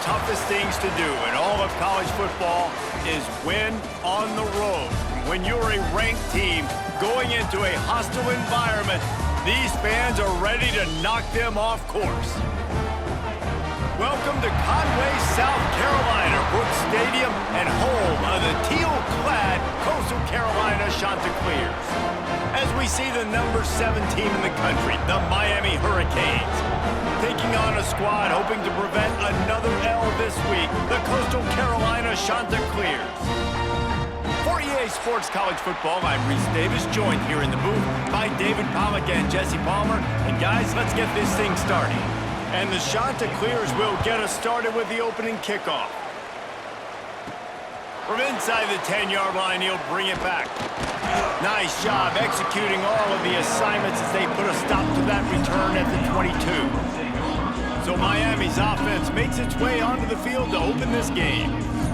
toughest things to do in all of college football is win on the road. When you're a ranked team going into a hostile environment, these fans are ready to knock them off course. Welcome to Conway, South Carolina, Brooks Stadium, and home of the teal-clad Coastal Carolina Chanticleers. As we see the number 7 team in the country, the Miami Hurricanes, taking on a squad hoping to prevent another L this week, the Coastal Carolina Chanticleers. For EA Sports College Football, I'm Reese Davis, joined here in the booth by David Pollack and Jesse Palmer. And guys, let's get this thing started. And the Chanticleers will get us started with the opening kickoff. From inside the 10-yard line, he'll bring it back. Nice job executing all of the assignments as they put a stop to that return at the 22. So Miami's offense makes its way onto the field to open this game.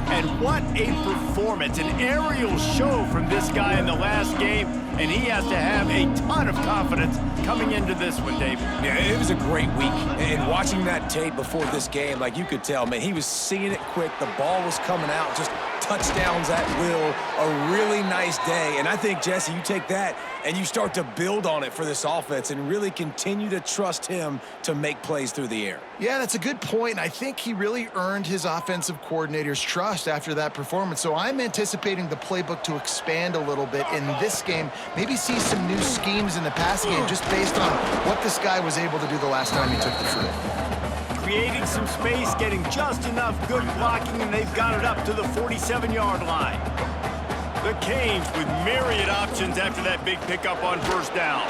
And what a performance, an aerial show from this guy in the last game, and he has to have a ton of confidence coming into this one, Dave. Yeah, it was a great week, and watching that tape before this game, like you could tell, man, he was seeing it quick, the ball was coming out, just touchdowns at will, a really nice day. And I think, Jesse, you take that and you start to build on it for this offense and really continue to trust him to make plays through the air. Yeah, that's a good point. I think he really earned his offensive coordinator's trust after that performance. So I'm anticipating the playbook to expand a little bit in this game, maybe see some new schemes in the passing game just based on what this guy was able to do the last time he took the field. Creating some space, getting just enough good blocking, and they've got it up to the 47-yard line. The Canes with myriad options after that big pickup on first down.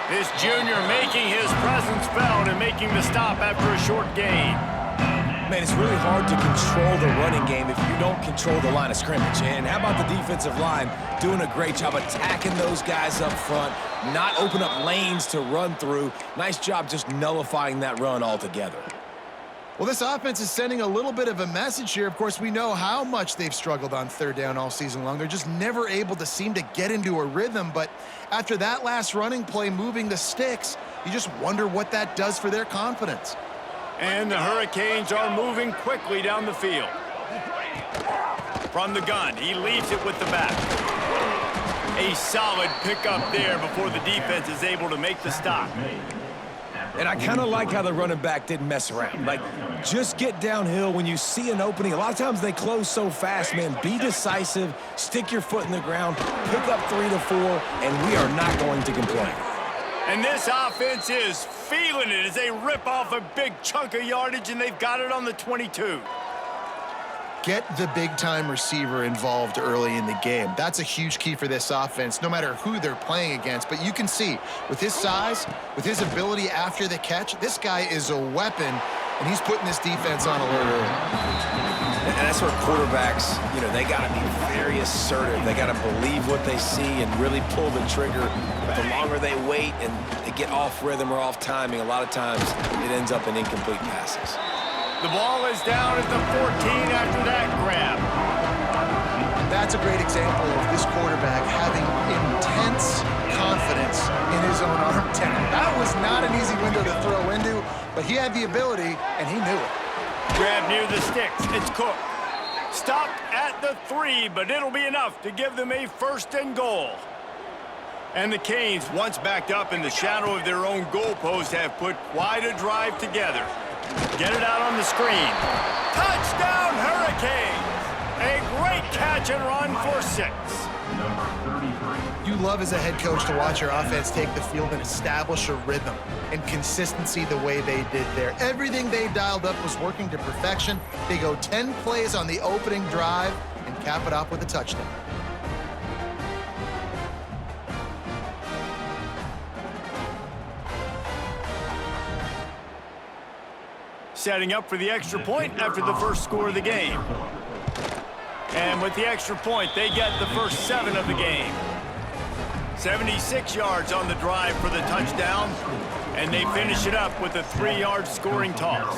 This junior making his presence felt and making the stop after a short gain. Man, it's really hard to control the running game if you don't control the line of scrimmage. And how about the defensive line doing a great job attacking those guys up front, not open up lanes to run through. Nice job just nullifying that run altogether. Well, this offense is sending a little bit of a message here. Of course, we know how much they've struggled on third down all season long. They're just never able to seem to get into a rhythm. But after that last running play, moving the sticks, you just wonder what that does for their confidence. And the Hurricanes are moving quickly down the field. From the gun, he leaves it with the back. A solid pickup there before the defense is able to make the stop. And I kind of like how the running back didn't mess around. Like, just get downhill when you see an opening. A lot of times they close so fast, man. Be decisive, stick your foot in the ground, pick up 3 to 4, and we are not going to complain. And this offense is feeling it as they rip off a big chunk of yardage, and they've got it on the 22. Get the big-time receiver involved early in the game. That's a huge key for this offense, no matter who they're playing against. But you can see, with his size, with his ability after the catch, this guy is a weapon, and he's putting this defense on alert early. And that's where quarterbacks, they got to be very assertive. They got to believe what they see and really pull the trigger. But the longer they wait and they get off rhythm or off timing, a lot of times it ends up in incomplete passes. The ball is down at the 14 after that grab. That's a great example of this quarterback having intense confidence in his own arm talent. That was not an easy window to throw into, but he had the ability, and he knew it. Grab near the sticks. It's Cook. Stopped at the 3, but it'll be enough to give them a 1st and goal. And the Canes, once backed up in the shadow of their own goalpost, have put quite a drive together. Get it out on the screen. Touchdown, Hurricanes! A great catch and run for 6. You love as a head coach to watch your offense take the field and establish a rhythm and consistency the way they did there. Everything they dialed up was working to perfection. They go 10 plays on the opening drive and cap it off with a touchdown. Setting up for the extra point after the first score of the game. And with the extra point, they get the first 7 of the game. 76 yards on the drive for the touchdown, and they finish it up with a 3-yard scoring toss.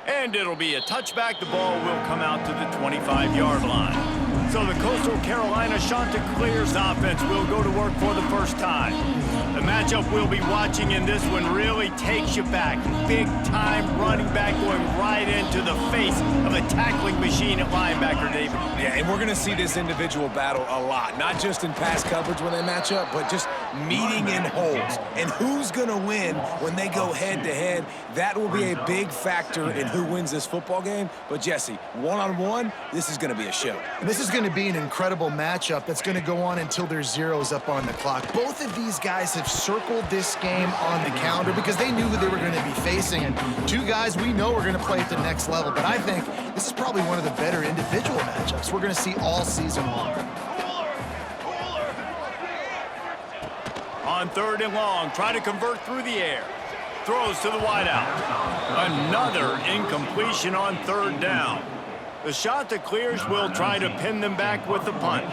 And it'll be a touchback. The ball will come out to the 25-yard line. So the Coastal Carolina Chanticleers offense will go to work for the first time. The matchup we'll be watching in this one really takes you back. Big-time running back going right into the face of a tackling machine at linebacker, David. Yeah, and we're going to see this individual battle a lot. Not just in pass coverage when they match up, but just meeting in holes. And who's going to win when they go head-to-head? That will be a big factor in who wins this football game. But, Jesse, one-on-one, this is going to be a show. And this is going to be an incredible matchup that's going to go on until there's zeros up on the clock. Both of these guys have circled this game on the calendar because they knew who they were going to be facing. And two guys we know are going to play at the next level. But I think this is probably one of the better individual matchups we're going to see all season long. On 3rd and long, try to convert through the air. Throws to the wideout. Another incompletion on 3rd down. The Chanticleers will try to pin them back with the punt.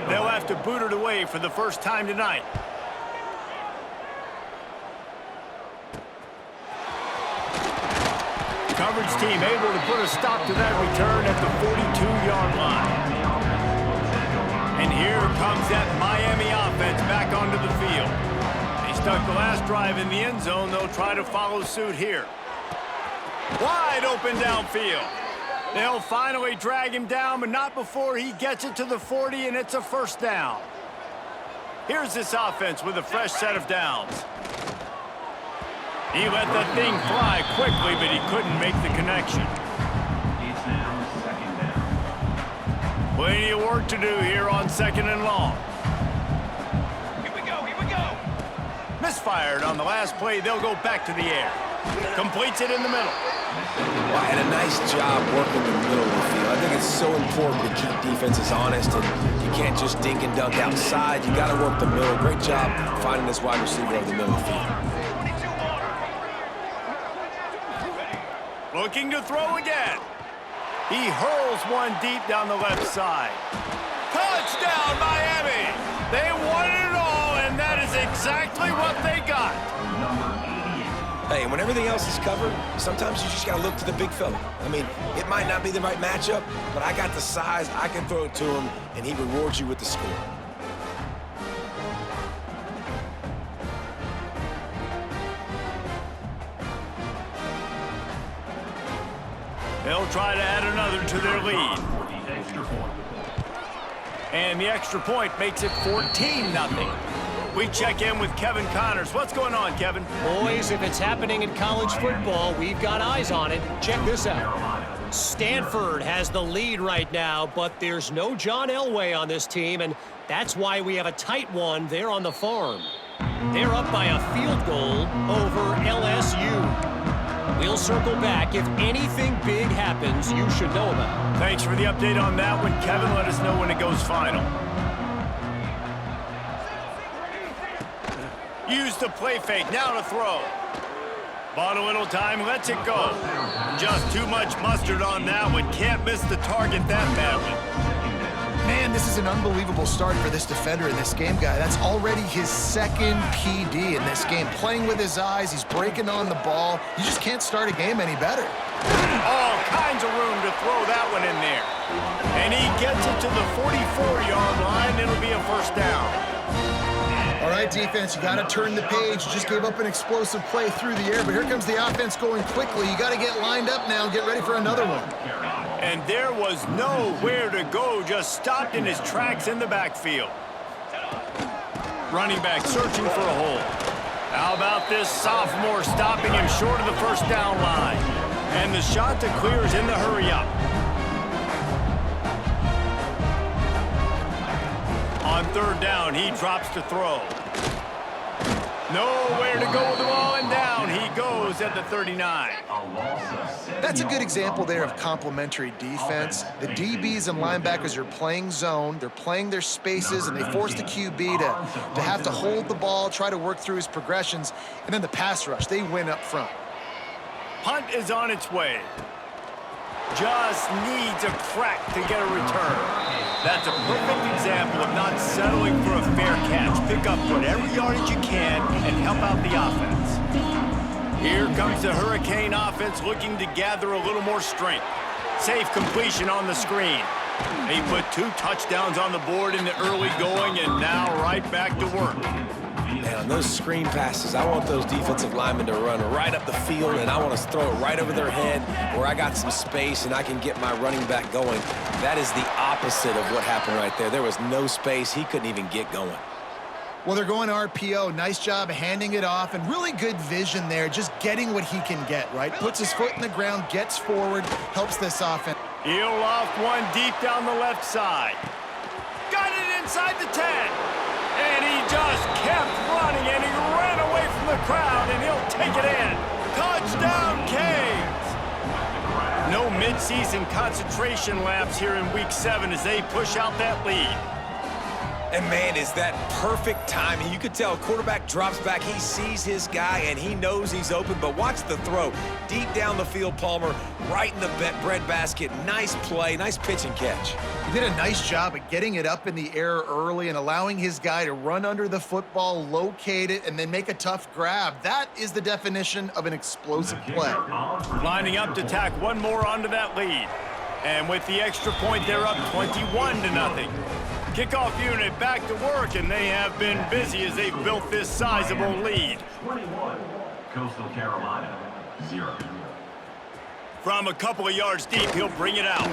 They'll have to boot it away for the first time tonight. Coverage team able to put a stop to that return at the 42-yard line. And here comes that Miami offense back onto the field. They stuck the last drive in the end zone. They'll try to follow suit here. Wide open downfield. They'll finally drag him down, but not before he gets it to the 40, and it's a first down. Here's this offense with a fresh set of downs. He let that thing fly quickly, but he couldn't make the connection. Plenty of work to do here on 2nd and long. Here we go. Misfired on the last play. They'll go back to the air. Completes it in the middle. Well, and a nice job working the middle of the field. I think it's so important to keep defenses honest, and you can't just dink and dunk outside. You got to work the middle. Great job finding this wide receiver over the middle of the field. Looking to throw again. He hurls one deep down the left side. Touchdown, Miami! They won it all, and that is exactly what they got. Hey, and when everything else is covered, sometimes you just got to look to the big fella. I mean, it might not be the right matchup, but I got the size, I can throw it to him, and he rewards you with the score. They'll try to add another to their lead. And the extra point makes it 14-0. We check in with Kevin Connors. What's going on, Kevin? Boys, if it's happening in college football, we've got eyes on it. Check this out. Stanford has the lead right now, but there's no John Elway on this team, and that's why we have a tight one there on the farm. They're up by a field goal over LSU. We'll circle back. If anything big happens, you should know about it. Thanks for the update on that one, Kevin. Let us know when it goes final. Use the play fake. Now to throw. Bought a little time. Lets it go. Just too much mustard on that one. Can't miss the target that badly. Man, this is an unbelievable start for this defender in this game, guy. That's already his 2nd PD in this game. Playing with his eyes, he's breaking on the ball. You just can't start a game any better. All kinds of room to throw that one in there. And he gets it to the 44-yard line. It'll be a first down. All right, defense, you got to turn the page. You just gave up an explosive play through the air, but here comes the offense going quickly. You got to get lined up now and get ready for another one. And there was nowhere to go, just stopped in his tracks in the backfield. Running back searching for a hole. How about this sophomore stopping him short of the first down line? And the Chanticleers in the hurry up. On 3rd down, he drops to throw. Nowhere to go with the ball, and down he goes at the 39. That's a good example there of complementary defense. The DBs and linebackers are playing zone, they're playing their spaces, and they force the QB to have to hold the ball, try to work through his progressions, and then the pass rush, they win up front. Punt is on its way. Just needs a crack to get a return. That's a perfect example of not settling for a fair catch. Pick up whatever yardage you can and help out the offense. Here comes the Hurricane offense looking to gather a little more strength. Safe completion on the screen. He put 2 touchdowns on the board in the early going, and now right back to work. Man, on those screen passes, I want those defensive linemen to run right up the field, and I want to throw it right over their head where I got some space and I can get my running back going. That is the opposite of what happened right there. There was no space. He couldn't even get going. Well, they're going RPO. Nice job handing it off, and really good vision there, just getting what he can get, right? Puts his foot in the ground, gets forward, helps this offense. He'll loft one deep down the left side. Got it inside the 10. And he just kept running, and he ran away from the crowd, and he'll take it in. Touchdown, Canes! No midseason concentration laps here in Week 7 as they push out that lead. And, man, is that perfect timing. You could tell quarterback drops back. He sees his guy, and he knows he's open. But watch the throw. Deep down the field, Palmer, right in the breadbasket. Nice play, nice pitch and catch. He did a nice job at getting it up in the air early and allowing his guy to run under the football, locate it, and then make a tough grab. That is the definition of an explosive play. Lining up to tack one more onto that lead. And with the extra point, they're up 21-0. Kickoff unit back to work, and they have been busy as they've built this sizable lead. 21, Coastal Carolina, 0. From a couple of yards deep, he'll bring it out.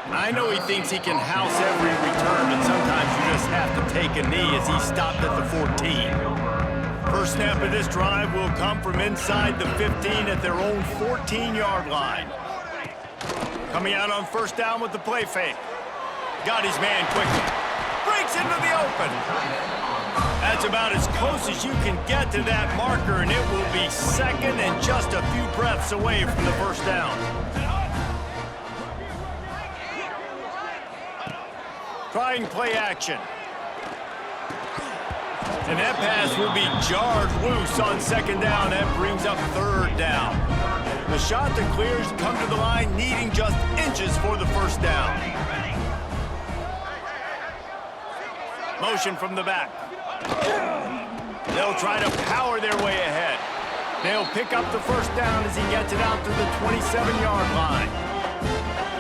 I know he thinks he can house every return, but sometimes you just have to take a knee as he stopped at the 14. First snap of this drive will come from inside the 15 at their own 14-yard line. Coming out on first down with the play fake. Got his man quickly. Breaks into the open. That's about as close as you can get to that marker, and it will be second and just a few breaths away from the first down. Trying play action. And that pass will be jarred loose on second down. That brings up third down. The shot that clears come to the line needing just inches for the first down. Motion from the back. They'll try to power their way ahead. They'll pick up the first down as he gets it out to the 27-yard line.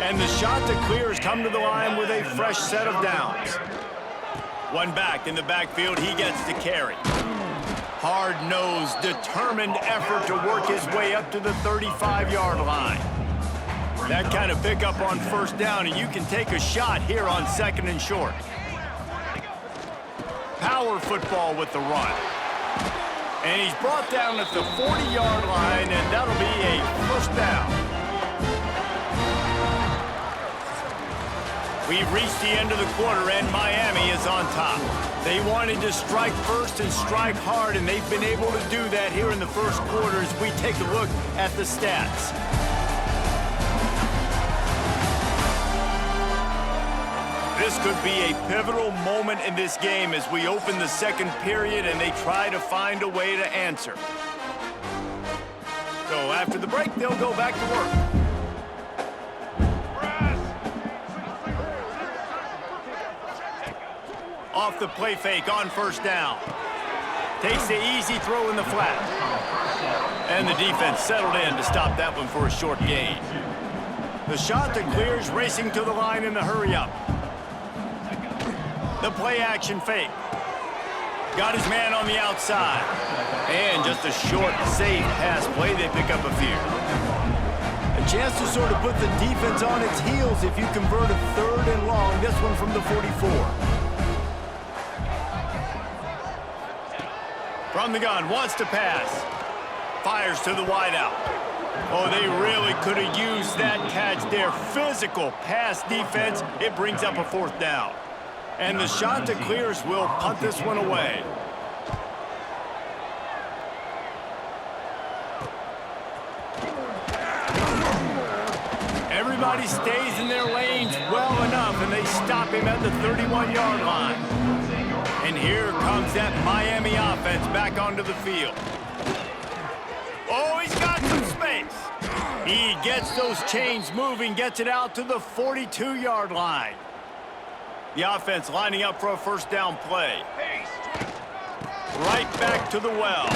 And the shot to clear has come to the line with a fresh set of downs. One back in the backfield, he gets to carry. Hard-nosed, determined effort to work his way up to the 35-yard line. That kind of pickup on first down, and you can take a shot here on second and short. Power football with the run. And he's brought down at the 40-yard line, and that'll be a first down. We've reached the end of the quarter, and Miami is on top. They wanted to strike first and strike hard, and they've been able to do that here in the first quarter as we take a look at the stats. This could be a pivotal moment in this game as we open the second period and they try to find a way to answer. So after the break, they'll go back to work. Off the play fake on first down. Takes the easy throw in the flat. And the defense settled in to stop that one for a short gain. The shot that clears racing to the line in the hurry up. The play action fake. Got his man on the outside. And just a short, safe pass play. They pick up a few. A chance to sort of put the defense on its heels if you convert a third and long. This one from the 44. From the gun, wants to pass. Fires to the wideout. Oh, they really could have used that catch there. Physical pass defense. It brings up a fourth down. And the shot to clears will punt this one away. Everybody stays in their lanes well enough, and they stop him at the 31-yard line. And here comes that Miami offense back onto the field. Oh, he's got some space. He gets those chains moving, gets it out to the 42-yard line. The offense lining up for a first down play. Right back to the well.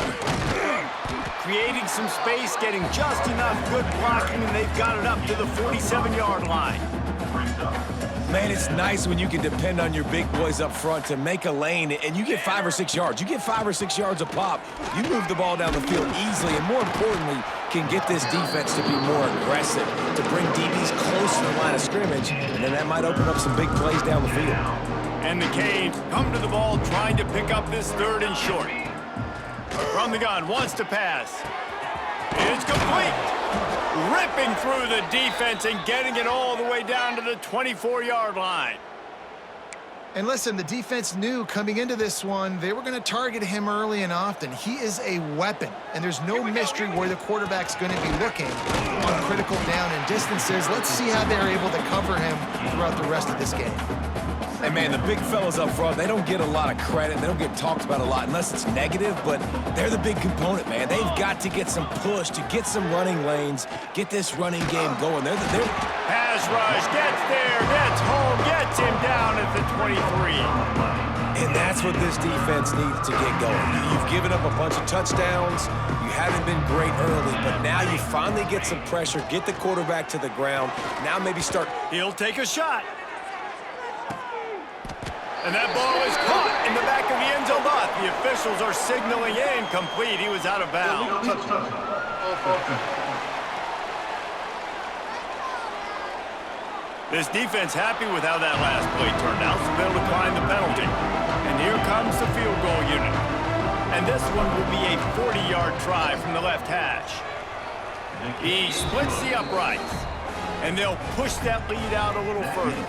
Creating some space, getting just enough good blocking, and they've got it up to the 47-yard line. Man, it's nice when you can depend on your big boys up front to make a lane, and you get 5 or 6 yards. You get 5 or 6 yards a pop, you move the ball down the field easily, and more importantly, can get this defense to be more aggressive, to bring DBs close to the line of scrimmage, and then that might open up some big plays down the field. And the Canes come to the ball trying to pick up this 3rd and short. From the gun, wants to pass. It's complete. Ripping through the defense and getting it all the way down to the 24-yard line. And listen, the defense knew coming into this one, they were going to target him early and often. He is a weapon, and there's no mystery where the quarterback's going to be looking on critical down and distances. Let's see how they're able to cover him throughout the rest of this game. And, man, the big fellas up front, they don't get a lot of credit. They don't get talked about a lot unless it's negative, but they're the big component, man. They've got to get some push, to get some running lanes, get this running game going. They're Pass rush, gets there, gets home, gets him down at the 23. And that's what this defense needs to get going. You've given up a bunch of touchdowns. You haven't been great early, but now you finally get some pressure, get the quarterback to the ground. Now maybe start. He'll take a shot. And that ball is caught in the back of the end zone. But the officials are signaling incomplete. He was out of bounds. This defense happy with how that last play turned out, so they'll decline the penalty. And here comes the field goal unit. And this one will be a 40-yard try from the left hash. He splits the uprights, and they'll push that lead out a little further.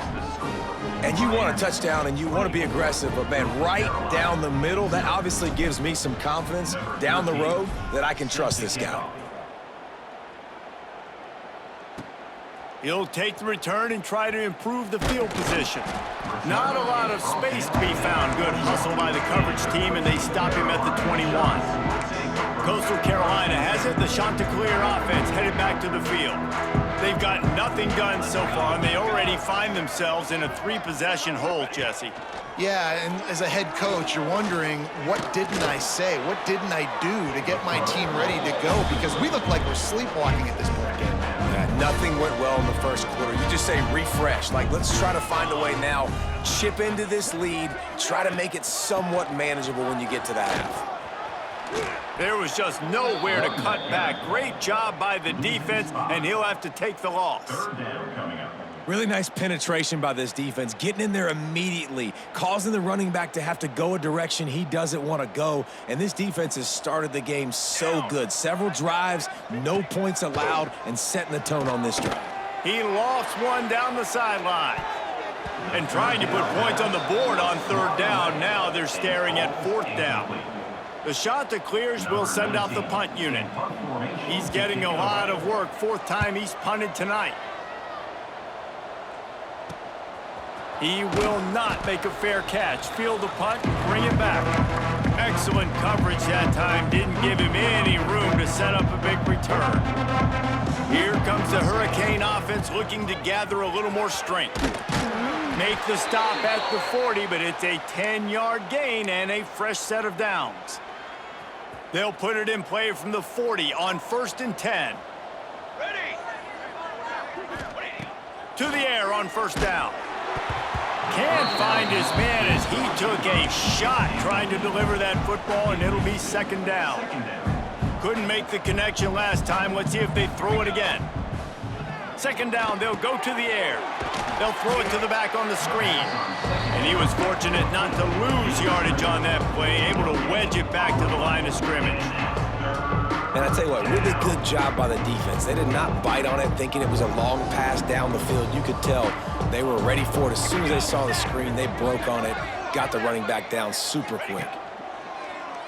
And you want a touchdown and you want to be aggressive, but, man, right down the middle, that obviously gives me some confidence down the road that I can trust this guy. He'll take the return and try to improve the field position. Not a lot of space to be found. Good hustle by the coverage team, and they stop him at the 21. Coastal Carolina has it. The Chanticleer offense headed back to the field. They've got nothing done so far, and they already find themselves in a 3-possession hole, Jesse. Yeah, and as a head coach, you're wondering, what didn't I say? What didn't I do to get my team ready to go? Because we look like we're sleepwalking at this point. Yeah, nothing went well in the first quarter. You just say refresh. Like, let's try to find a way now, chip into this lead, try to make it somewhat manageable when you get to that half. There was just nowhere to cut back. Great job by the defense, and he'll have to take the loss. 3rd down coming up. Really nice penetration by this defense, getting in there immediately, causing the running back to have to go a direction he doesn't want to go. And this defense has started the game so good. Several drives, no points allowed, and setting the tone on this drive. He lofts one down the sideline. And trying to put points on the board on 3rd down. Now they're staring at 4th down. The Chanticleers will send out the punt unit. He's getting a lot of work. 4th time he's punted tonight. He will not make a fair catch. Field the punt, bring it back. Excellent coverage that time. Didn't give him any room to set up a big return. Here comes the Hurricane offense looking to gather a little more strength. Make the stop at the 40, but it's a 10-yard gain and a fresh set of downs. They'll put it in play from the 40 on 1st and 10. Ready. To the air on 1st down. Can't find his man as he took a shot trying to deliver that football, and it'll be 2nd down. Couldn't make the connection last time. Let's see if they throw it again. 2nd down, they'll go to the air. They'll throw it to the back on the screen. And he was fortunate not to lose yardage on that play, able to wedge it back to the line of scrimmage. And I tell you what, really good job by the defense. They did not bite on it thinking it was a long pass down the field. You could tell they were ready for it. As soon as they saw the screen, they broke on it, got the running back down super quick.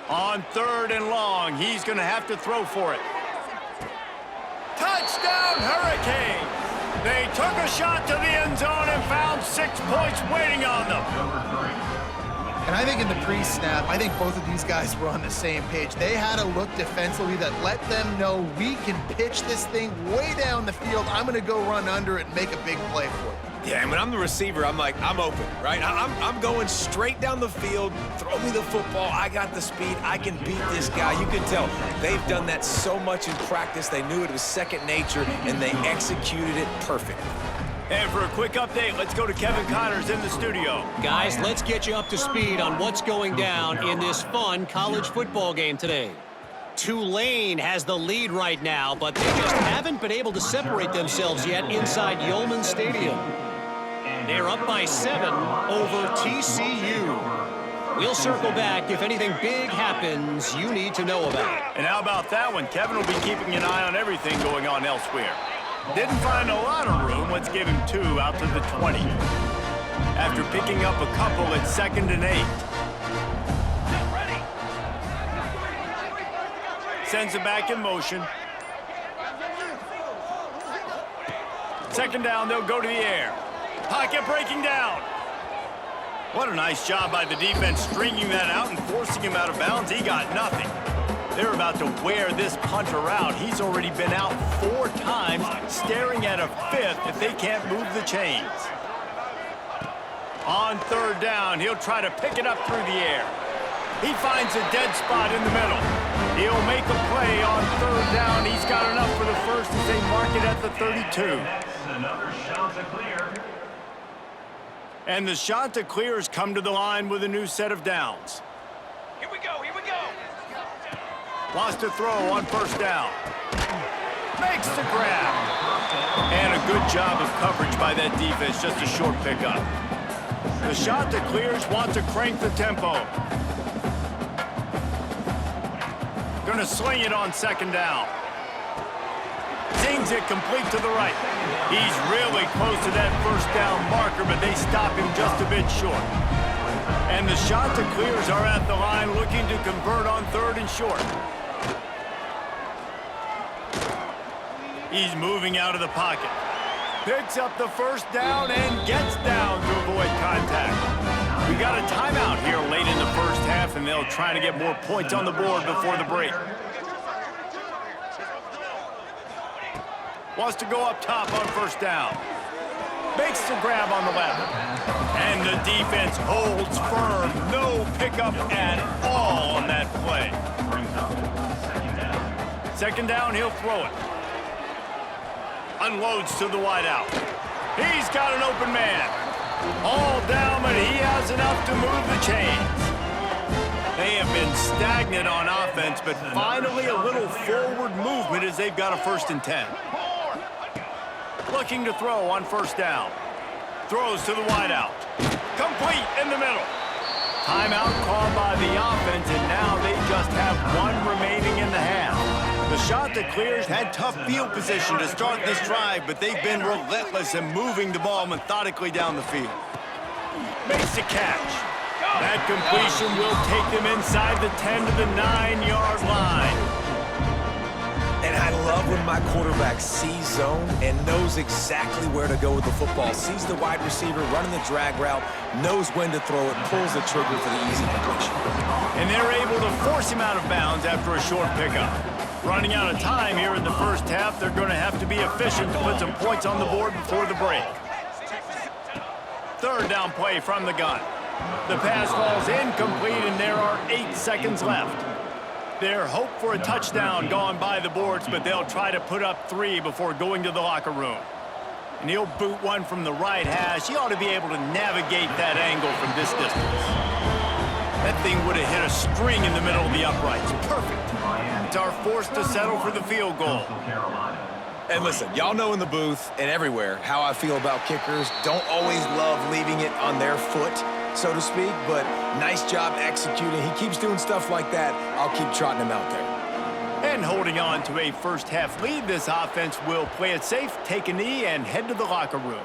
On 3rd and long, he's going to have to throw for it. Touchdown, Hurricanes! They took a shot to the end zone and found 6 points waiting on them. And I think in the pre-snap, I think both of these guys were on the same page. They had a look defensively that let them know we can pitch this thing way down the field. I'm going to go run under it and make a big play for it. Yeah, and when I'm the receiver, I'm like, I'm open, right? I'm going straight down the field. Throw me the football. I got the speed. I can beat this guy. You can tell they've done that so much in practice. They knew it was second nature, and they executed it perfectly. And for a quick update, let's go to Kevin Connors in the studio. Guys, let's get you up to speed on what's going down in this fun college football game today. Tulane has the lead right now, but they just haven't been able to separate themselves yet inside Yulman Stadium. They're up by 7 over TCU. We'll circle back if anything big happens you need to know about. And how about that one? Kevin will be keeping an eye on everything going on elsewhere. Didn't find a lot of room. Let's give him 2 out to the 20. After picking up a couple at 2nd and 8. Sends it back in motion. 2nd down, they'll go to the air. Pocket breaking down. What a nice job by the defense stringing that out and forcing him out of bounds. He got nothing. They're about to wear this punter out. He's already been out 4 times, staring at a 5th if they can't move the chains. On 3rd down, he'll try to pick it up through the air. He finds a dead spot in the middle. He'll make a play on 3rd down. He's got enough for the first as they mark it at the 32. Another Chanticleer. And the Chanticleers come to the line with a new set of downs. Here we go, here we go. Lost a throw on 1st down. Makes the grab. And a good job of coverage by that defense, just a short pickup. The Chanticleers want to crank the tempo. Gonna sling it on 2nd down. Zings it complete to the right. He's really close to that 1st down marker, but they stop him just a bit short. And the Chanticleers are at the line looking to convert on 3rd and short. He's moving out of the pocket. Picks up the 1st down and gets down to avoid contact. We got a timeout here late in the 1st half, and they'll try to get more points on the board before the break. Wants to go up top on 1st down. Makes the grab on the left. And the defense holds firm. No pickup at all on that play. 2nd down, he'll throw it. Unloads to the wideout. He's got an open man. All down, but he has enough to move the chains. They have been stagnant on offense, but finally a little forward movement as they've got a 1st and 10. Looking to throw on 1st down. Throws to the wideout. Complete in the middle. Timeout called by the offense, and now they just have 1 remaining in the half. The Chanticleers had tough field position to start this drive, but they've been relentless in moving the ball methodically down the field. Makes the catch. That completion will take them inside the 10 to the 9-yard line. And I love when my quarterback sees zone and knows exactly where to go with the football. Sees the wide receiver running the drag route, knows when to throw it, pulls the trigger for the easy completion. And they're able to force him out of bounds after a short pickup. Running out of time here in the 1st half, they're going to have to be efficient to put some points on the board before the break. 3rd down play from the gun. The pass falls incomplete, and there are 8 seconds left. Their hope for a touchdown gone by the boards, but they'll try to put up 3 before going to the locker room. And he'll boot one from the right hash. He ought to be able to navigate that angle from this distance. That thing would have hit a string in the middle of the uprights. Perfect. It's our forced to settle for the field goal. And listen, y'all know in the booth and everywhere how I feel about kickers. Don't always love leaving it on their foot, so to speak, but nice job executing. He keeps doing stuff like that. I'll keep trotting him out there. And holding on to a 1st half lead, this offense will play it safe, take a knee, and head to the locker room.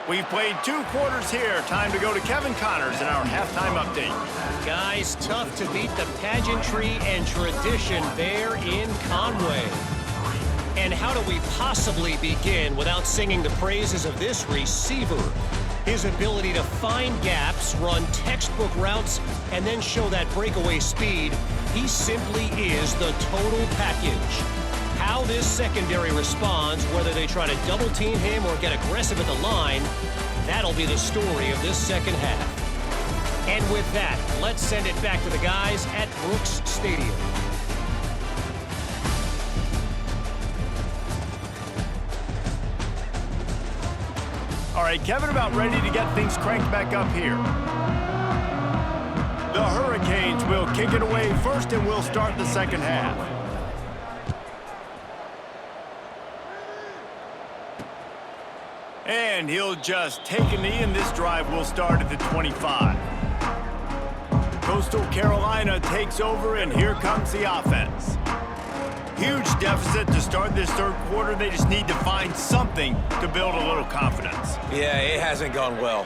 We've played 2 quarters here. Time to go to Kevin Connors in our halftime update. Guys, tough to beat the pageantry and tradition there in Conway. And how do we possibly begin without singing the praises of this receiver? His ability to find gaps, run textbook routes, and then show that breakaway speed. He simply is the total package. How this secondary responds, whether they try to double-team him or get aggressive at the line, that'll be the story of this 2nd half. And with that, let's send it back to the guys at Brooks Stadium. right, Kevin, about ready to get things cranked back up here. The Hurricanes will kick it away first, and we'll start the second half. And he'll just take a knee, and this drive will start at the 25. Coastal Carolina takes over, and here comes the offense. Huge deficit to start this third quarter. They just need to find something to build a little confidence. Yeah, it hasn't gone well.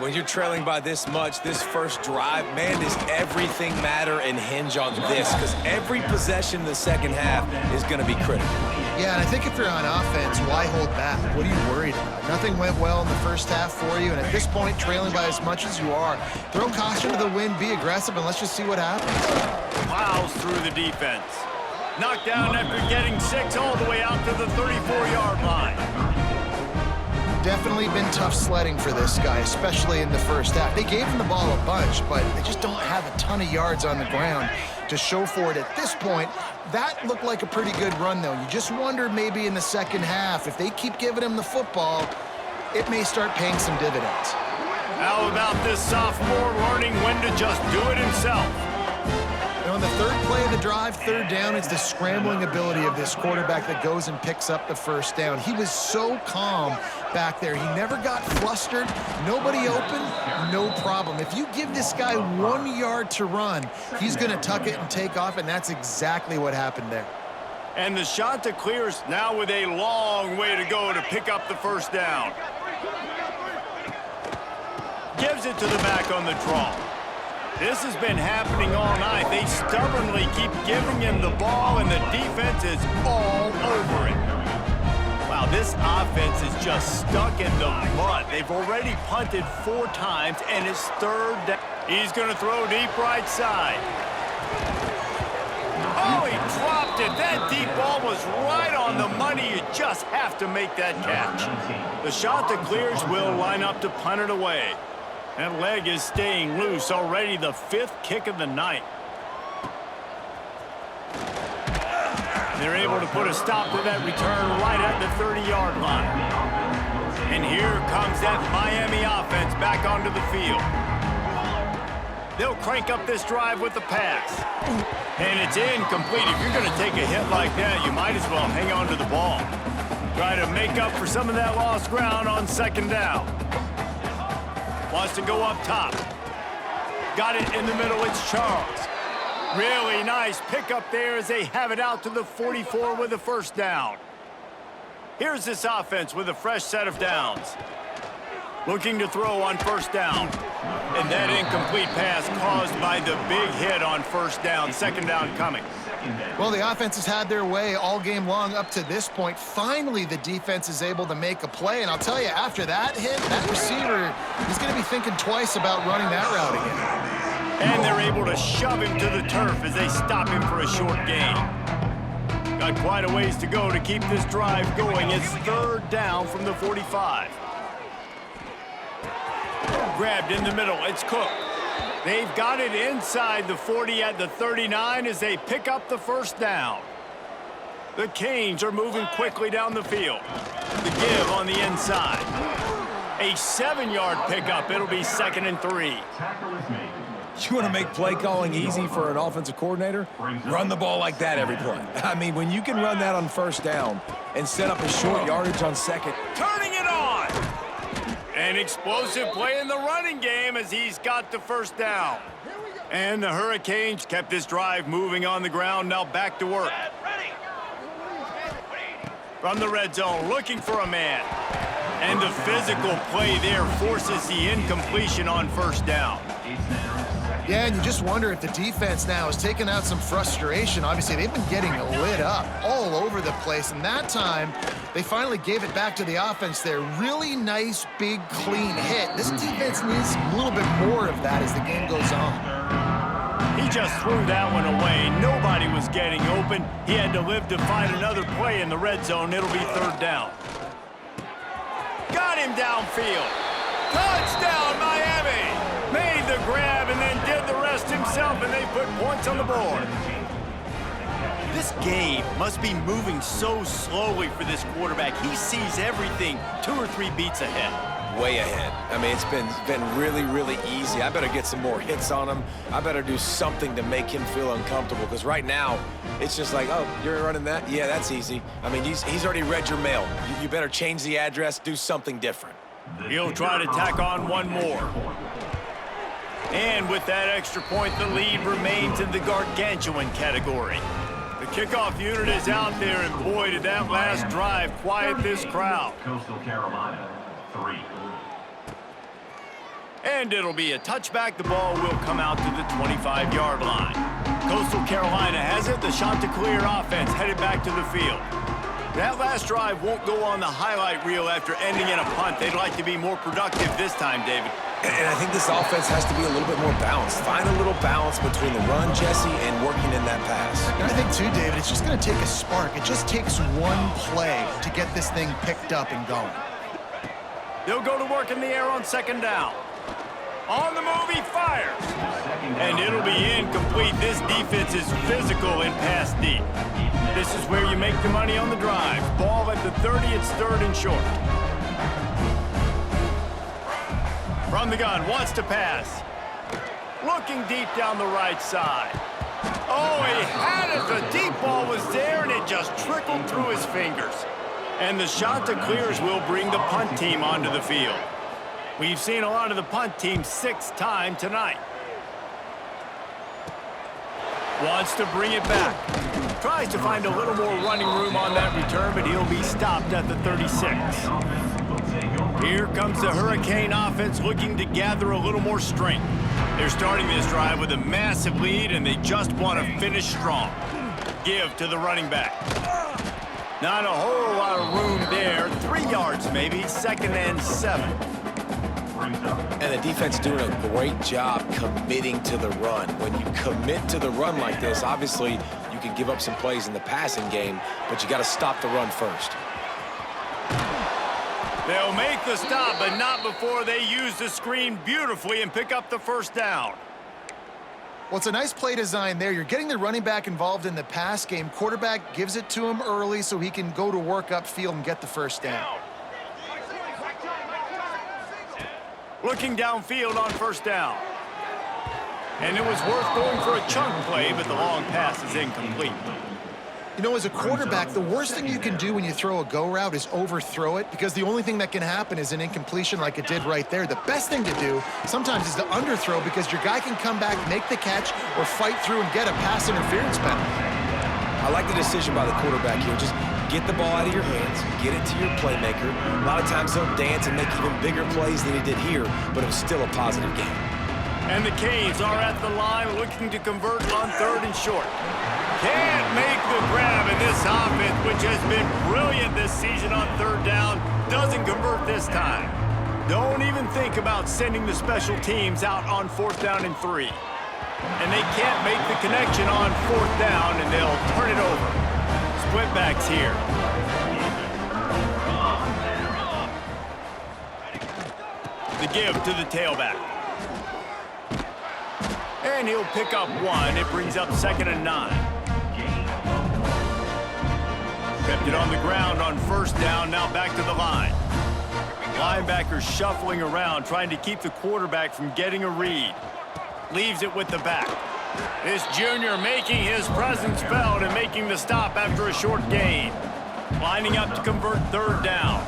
When you're trailing by this much, this first drive, man, does everything matter and hinge on this? Because every possession in the second half is going to be critical. Yeah, and I think if you're on offense, why hold back? What are you worried about? Nothing went well in the first half for you, and at this point, trailing by as much as you are, throw caution to the wind, be aggressive, and let's just see what happens. Plows through the defense. Knocked down after getting 6 all the way out to the 34-yard line. Definitely been tough sledding for this guy, especially in the first half. They gave him the ball a bunch, but they just don't have a ton of yards on the ground to show for it at this point. That looked like a pretty good run, though. You just wonder maybe in the second half, if they keep giving him the football, it may start paying some dividends. How about this sophomore learning when to just do it himself? On the third play of the drive, third down, it's the scrambling ability of this quarterback that goes and picks up the first down. He was so calm back there. He never got flustered. Nobody open, no problem. If you give this guy 1 yard to run, he's going to tuck it and take off, and that's exactly what happened there. And the Chanticleers now with a long way to go to pick up the first down. Gives it to the back on the draw. This has been happening all night. They stubbornly keep giving him the ball, and the defense is all over it. Wow, this offense is just stuck in the mud. They've already punted 4 times, and it's third down. He's going to throw deep right side. Oh, he dropped it. That deep ball was right on the money. You just have to make that catch. The Chanticleers will line up to punt it away. That leg is staying loose. Already the 5th kick of the night. They're able to put a stop to that return right at the 30-yard line. And here comes that Miami offense back onto the field. They'll crank up this drive with the pass. And it's incomplete. If you're going to take a hit like that, you might as well hang on to the ball. Try to make up for some of that lost ground on second down. Wants to go up top. Got it in the middle. It's Charles. Really nice pickup there as they have it out to the 44 with a first down. Here's this offense with a fresh set of downs. Looking to throw on first down. And that incomplete pass caused by the big hit on first down. Second down coming. Well, the offense has had their way all game long up to this point. Finally, the defense is able to make a play. And I'll tell you, after that hit, that receiver is going to be thinking twice about running that route again. And they're able to shove him to the turf as they stop him for a short gain. Got quite a ways to go to keep this drive going. It's third down from the 45. Grabbed in the middle. It's Cook. They've got it inside the 40 at the 39 as they pick up the first down. The Canes are moving quickly down the field. The give on the inside. A 7-yard pickup. It'll be 2nd and 3. You want to make play calling easy for an offensive coordinator? Run the ball like that every play. I mean, when you can run that on first down and set up a short yardage on second. Turning it on. An explosive play in the running game as he's got the first down. And the Hurricanes kept this drive moving on the ground. Now back to work. From the red zone, looking for a man. And the physical play there forces the incompletion on first down. Yeah, and you just wonder if the defense now is taking out some frustration. Obviously, they've been getting lit up all over the place, and that time, they finally gave it back to the offense there. Really nice, big, clean hit. This defense needs a little bit more of that as the game goes on. He just threw that one away. Nobody was getting open. He had to live to find another play in the red zone. It'll be third down. Got him downfield. Touchdown, Miami! Made the grab and then did the rest himself, and they put points on the board. This game must be moving so slowly for this quarterback. He sees everything 2 or 3 beats ahead. way ahead. I mean, it's been really, really easy. I better get some more hits on him. I better do something to make him feel uncomfortable, because right now, it's just like, oh, you're running that? Yeah, that's easy. I mean, he's already read your mail. You better change the address, do something different. He'll try to tack on one more. And with that extra point, the lead remains in the gargantuan category. The kickoff unit is out there, and boy, did that last drive quiet this crowd. Coastal Carolina, 3. And it'll be a touchback. The ball will come out to the 25-yard line. Coastal Carolina has it. The Chanticleer offense headed back to the field. That last drive won't go on the highlight reel after ending in a punt. They'd like to be more productive this time, David. And I think this offense has to be a little bit more balanced. Find a little balance between the run, Jesse, and working in that pass. And I think, too, David, it's just going to take a spark. It just takes one play to get this thing picked up and going. They'll go to work in the air on second down. On the move, he fires. And it'll be incomplete. This defense is physical and pass deep. This is where you make the money on the drive. Ball at the 30, it's 3rd and short. From the gun, wants to pass. Looking deep down the right side. Oh, he had it. The deep ball was there, and it just trickled through his fingers. And the Chanticleers will bring the punt team onto the field. We've seen a lot of the punt team 6 times tonight. Wants to bring it back. Tries to find a little more running room on that return, but he'll be stopped at the 36. Here comes the Hurricane offense looking to gather a little more strength. They're starting this drive with a massive lead, and they just want to finish strong. Give to the running back. Not a whole lot of room there. 3 yards maybe, 2nd and 7. And the defense doing a great job committing to the run. When you commit to the run like this, obviously you can give up some plays in the passing game, but you got to stop the run first. They'll make the stop, but not before they use the screen beautifully and pick up the 1st down. Well, it's a nice play design there. You're getting the running back involved in the pass game. Quarterback gives it to him early so he can go to work upfield and get the 1st down. Looking downfield on 1st down. And it was worth going for a chunk play, but the long pass is incomplete. You know, as a quarterback, the worst thing you can do when you throw a go route is overthrow it, because the only thing that can happen is an incompletion like it did right there. The best thing to do sometimes is to underthrow, because your guy can come back, make the catch, or fight through and get a pass interference penalty. I like the decision by the quarterback here. Just get the ball out of your hands, get it to your playmaker. A lot of times he'll dance and make even bigger plays than he did here, but it was still a positive game. And the Canes are at the line looking to convert on 3rd and short. Can't make the grab, and this offense, which has been brilliant this season on 3rd down, doesn't convert this time. Don't even think about sending the special teams out on 4th down and 3. And they can't make the connection on 4th down, and they'll turn it over. Split backs here. The give to the tailback. And he'll pick up 1. It brings up 2nd and 9. Kept it on the ground on 1st down, now back to the line. Linebackers shuffling around, trying to keep the quarterback from getting a read. Leaves it with the back. This junior making his presence felt and making the stop after a short gain. Lining up to convert 3rd down.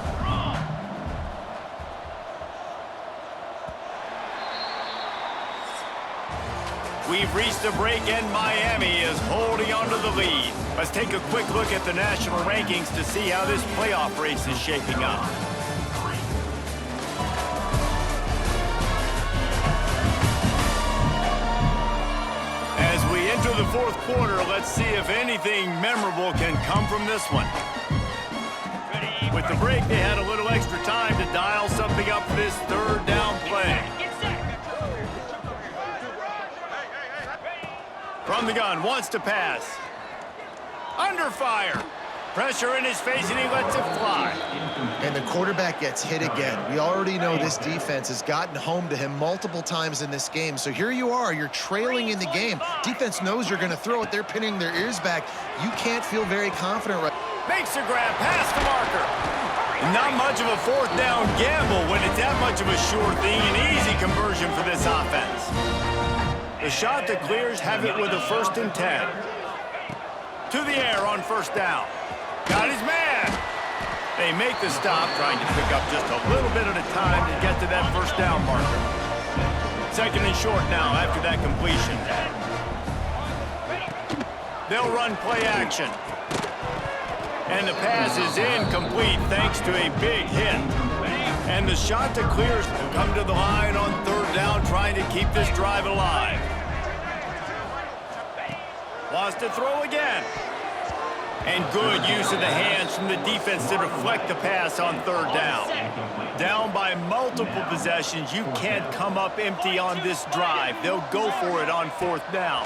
We've reached a break, and Miami is holding on to the lead. Let's take a quick look at the national rankings to see how this playoff race is shaping up. As we enter the 4th quarter, let's see if anything memorable can come from this one. With the break, they had a little extra time to dial something up for this 3rd down play. From the gun, wants to pass. Under fire. Pressure in his face, and he lets it fly. And the quarterback gets hit again. We already know this defense has gotten home to him multiple times in this game. So here you are, you're trailing in the game. Defense knows you're going to throw it. They're pinning their ears back. You can't feel very confident right now. Makes a grab, past the marker. Not much of a fourth down gamble when it's that much of a sure thing, an easy conversion for this offense. The shot that clears have it with a 1st and 10. To the air on 1st down. Got his man. They make the stop, trying to pick up just a little bit at a time to get to that 1st down marker. 2nd and short now after that completion. They'll run play action. And the pass is incomplete thanks to a big hit. And the shot that clears come to the line on 3rd down, trying to keep this drive alive. Wants to throw again. And good use of the hands from the defense to deflect the pass on 3rd down. Down by multiple possessions, you can't come up empty on this drive. They'll go for it on 4th down.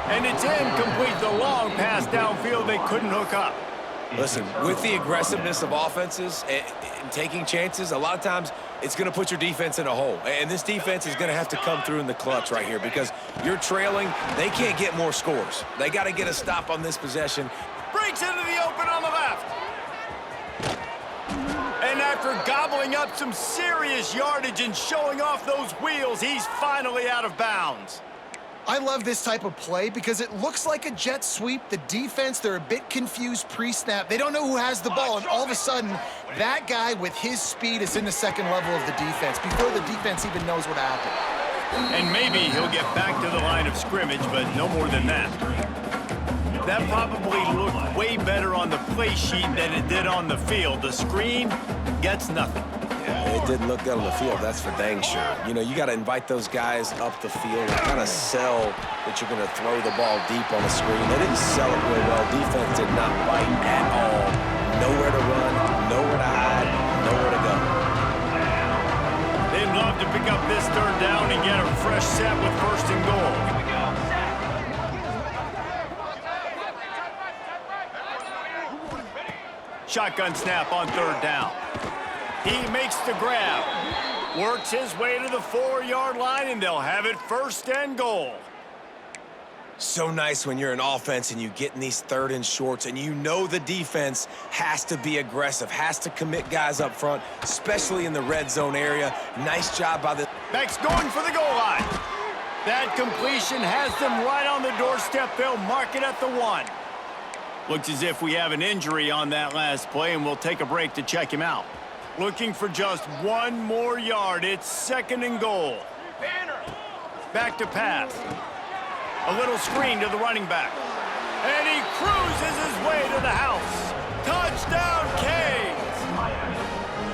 And it's incomplete, the long pass downfield they couldn't hook up. Listen, with the aggressiveness of offenses and taking chances, a lot of times it's going to put your defense in a hole. And this defense is going to have to come through in the clutch right here because you're trailing. They can't get more scores. They got to get a stop on this possession. Breaks into the open on the left. And after gobbling up some serious yardage and showing off those wheels, he's finally out of bounds. I love this type of play because it looks like a jet sweep. The defense, they're a bit confused pre-snap. They don't know who has the ball, and all of a sudden, that guy with his speed is in the 2nd level of the defense before the defense even knows what happened. And maybe he'll get back to the line of scrimmage, but no more than that. That probably looked way better on the play sheet than it did on the field. The screen gets nothing. Yeah, it didn't look good on the field, that's for dang sure. You know, you got to invite those guys up the field and kind of sell that you're going to throw the ball deep on the screen. They didn't sell it real well. Defense did not bite at all. Nowhere to run, nowhere to hide, nowhere to go. They'd love to pick up this 3rd down and get a fresh set with 1st and goal. Shotgun snap on 3rd down. He makes the grab, works his way to the 4-yard line, and they'll have it 1st and goal. So nice when you're an offense and you get in these 3rd and shorts and you know the defense has to be aggressive, has to commit guys up front, especially in the red zone area. Nice job by the... Beck's going for the goal line. That completion has them right on the doorstep. They'll mark it at the 1. Looks as if we have an injury on that last play, and we'll take a break to check him out. Looking for just 1 more yard. It's 2nd and goal. Back to pass. A little screen to the running back. And he cruises his way to the house. Touchdown, Canes!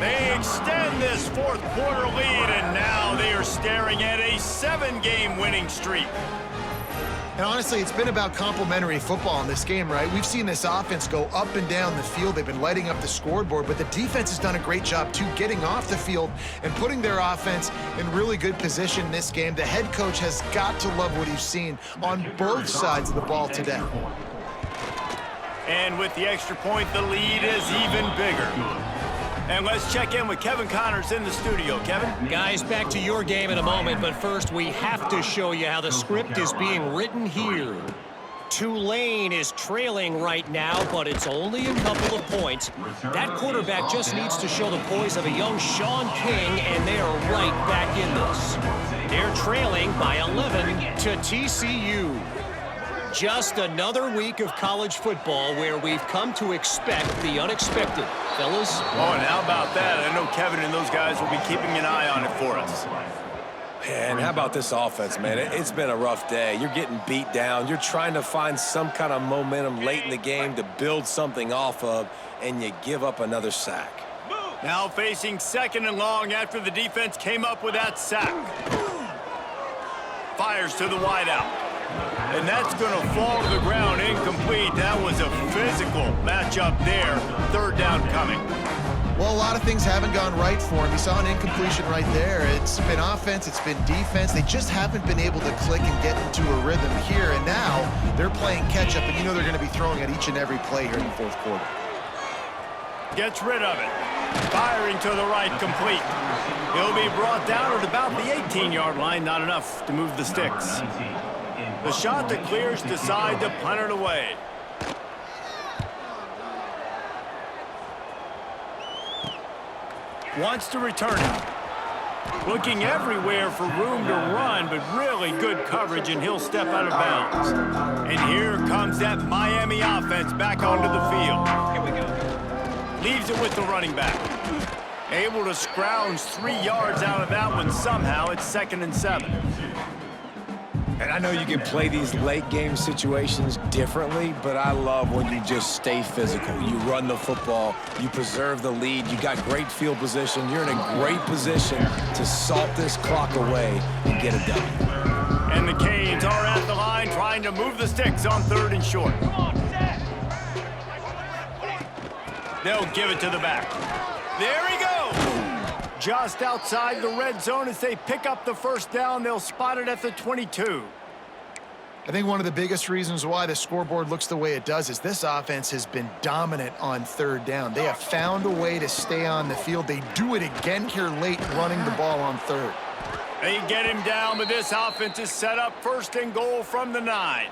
They extend this 4th quarter lead, and now they are staring at a 7-game winning streak. And honestly, it's been about complementary football in this game, right? We've seen this offense go up and down the field. They've been lighting up the scoreboard, but the defense has done a great job, too, getting off the field and putting their offense in really good position in this game. The head coach has got to love what he's seen on both sides of the ball today. And with the extra point, the lead is even bigger. And let's check in with Kevin Connors in the studio. Kevin? Guys, back to your game in a moment, but first we have to show you how the script is being written here. Tulane is trailing right now, but it's only a couple of points. That quarterback just needs to show the poise of a young Sean King, and they are right back in this. They're trailing by 11 to TCU. Just another week of college football where we've come to expect the unexpected. Fellas? Oh, and how about that? I know Kevin and those guys will be keeping an eye on it for us. And how about this offense, man? It's been a rough day. You're getting beat down. You're trying to find some kind of momentum late in the game to build something off of, and you give up another sack. Now facing 2nd and long after the defense came up with that sack. Fires to the wideout. And that's going to fall to the ground incomplete. That was a physical matchup there. 3rd down coming. Well, a lot of things haven't gone right for him. You saw an incompletion right there. It's been offense, it's been defense. They just haven't been able to click and get into a rhythm here. And now they're playing catch-up, and you know they're going to be throwing at each and every play here in the 4th quarter. Gets rid of it. Firing to the right, complete. He'll be brought down at about the 18-yard line. Not enough to move the sticks. The shot that clears decide to punt it away. Wants to return it. Looking everywhere for room to run, but really good coverage, and he'll step out of bounds. And here comes that Miami offense back onto the field. Here we go. Leaves it with the running back. Able to scrounge 3 yards out of that one somehow. It's 2nd and 7. And I know you can play these late-game situations differently, but I love when you just stay physical. You run the football, you preserve the lead, you got great field position. You're in a great position to salt this clock away and get a W. And the Canes are at the line trying to move the sticks on 3rd and short. Come on, set. They'll give it to the back. There he goes! Just outside the red zone as they pick up the first down. They'll spot it at the 22. I think one of the biggest reasons why the scoreboard looks the way it does is this offense has been dominant on 3rd down. They have found a way to stay on the field. They do it again here late, running the ball on 3rd. They get him down, but this offense is set up 1st and goal from the 9.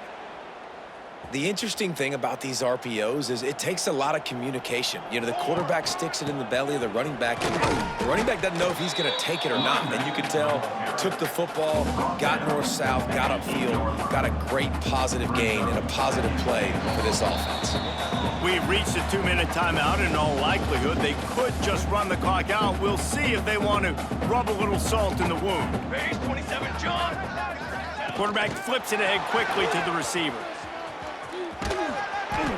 The interesting thing about these RPOs is it takes a lot of communication. You know, the quarterback sticks it in the belly of the running back, and the running back doesn't know if he's going to take it or not. And you can tell, took the football, got north-south, got upfield, got a great positive gain and a positive play for this offense. We've reached a 2-minute timeout. In all likelihood, they could just run the clock out. We'll see if they want to rub a little salt in the wound. Base 27, John. Quarterback flips it ahead quickly to the receiver.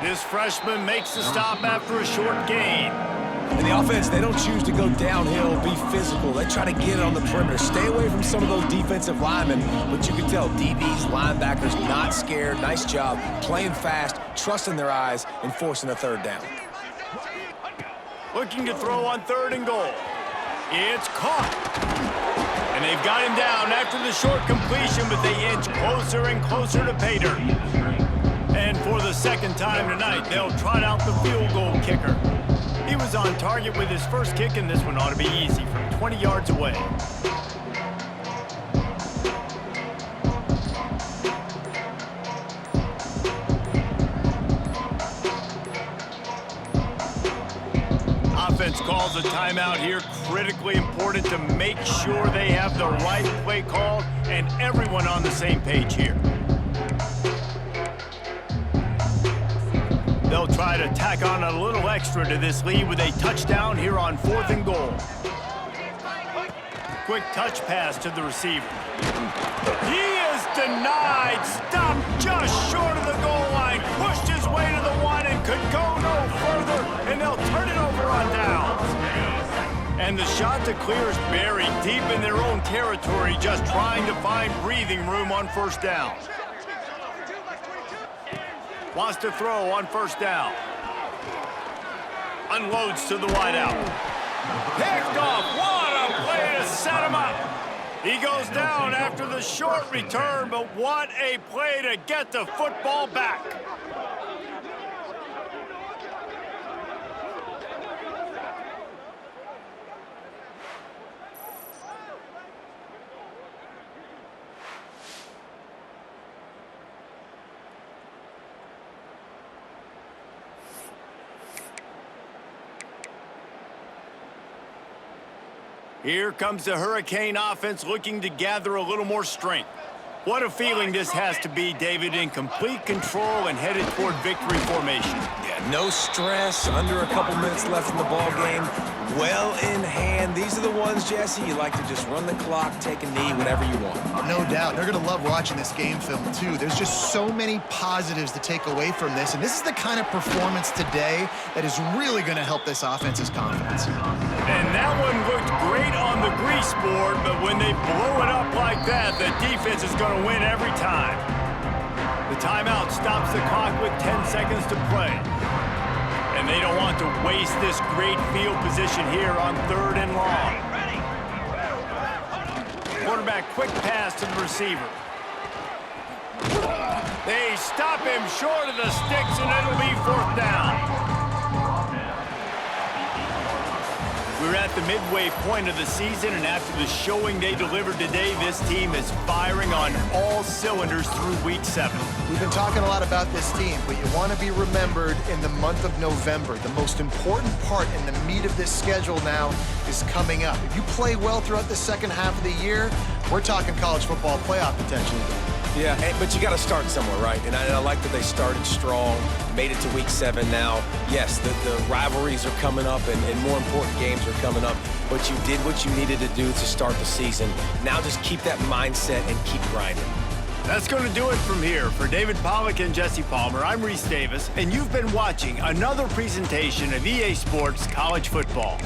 This freshman makes the stop after a short gain. And the offense, they don't choose to go downhill, be physical. They try to get it on the perimeter. Stay away from some of those defensive linemen, but you can tell DBs, linebackers, not scared. Nice job playing fast, trusting their eyes, and forcing a 3rd down. Looking to throw on 3rd and goal. It's caught. And they've got him down after the short completion, but they inch closer and closer to pay dirt. And for the 2nd time tonight, they'll trot out the field goal kicker. He was on target with his first kick, and this one ought to be easy from 20 yards away. Offense calls a timeout here. Critically important to make sure they have the right play called and everyone on the same page here. They'll try to tack on a little extra to this lead with a touchdown here on 4th and goal. Quick touch pass to the receiver. He is denied. Stopped just short of the goal line. Pushed his way to the 1 and could go no further. And they'll turn it over on downs. And the Chanticleer is buried deep in their own territory, just trying to find breathing room on 1st down. Wants to throw on 1st down. Unloads to the wideout. Picked off. What a play to set him up. He goes down after the short return, but what a play to get the football back. Here comes the Hurricane offense looking to gather a little more strength. What a feeling this has to be, David, in complete control and headed toward victory formation. Yeah, no stress, under a couple minutes left in the ball game. Well in hand. These are the ones, Jesse, you like to just run the clock, take a knee, whatever you want. No doubt. They're going to love watching this game film, too. There's just so many positives to take away from this, and this is the kind of performance today that is really going to help this offense's confidence. And that one looked great on the grease board, but when they blow it up like that, the defense is going to win every time. The timeout stops the clock with 10 seconds to play. And they don't want to waste this great field position here on 3rd and long. Quarterback quick pass to the receiver. They stop him short of the sticks, and it'll be 4th down. We We're at the midway point of the season, and after the showing they delivered today, this team is firing on all cylinders through Week 7. We've been talking a lot about this team, but you want to be remembered in the month of November. The most important part and the meat of this schedule now is coming up. If you play well throughout the second half of the year, we're talking college football playoff potential again. Yeah, but you got to start somewhere, right? And I like that they started strong, made it to Week 7 now. Yes, the rivalries are coming up, and more important games are coming up, but you did what you needed to do to start the season. Now just keep that mindset and keep grinding. That's going to do it from here. For David Pollack and Jesse Palmer, I'm Reese Davis, and you've been watching another presentation of EA Sports College Football.